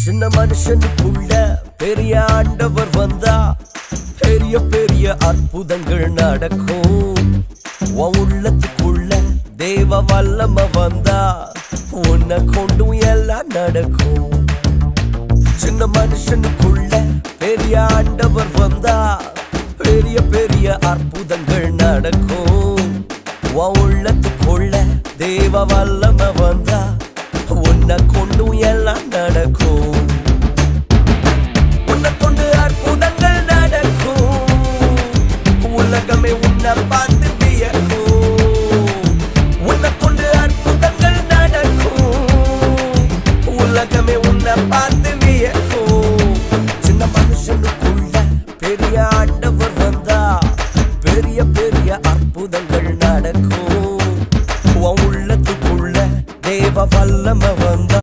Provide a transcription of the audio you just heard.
சின்ன மனுஷனுக்குள்ள பெரிய ஆண்டவர் வந்தா பெரிய பெரிய அற்புதங்கள் நடக்கும். உன் உள்ளத்துக்குள்ள தேவ வல்லம வந்தா உன்னை கொண்டும் எல்லாம் நடக்கும். சின்ன மனுஷனுக்குள்ள பெரிய ஆண்டவர் வந்தா பெரிய பெரிய அற்புதங்கள் நடக்கும். உன் உள்ளத்துக்குள்ள தேவ வல்லம வந்தா உன்னை கொண்டும் எல்லாம் நடக்கும். உன்னை கொண்டு அற்புதங்கள் நடக்கும். உலகமே உன்னை பார்த்து வியக்கும். உன்னை கொண்டு அற்புதங்கள் நடக்கும். உலகமே உன்னை பார்த்து வியக்கும். சின்ன மனுஷனுக்கு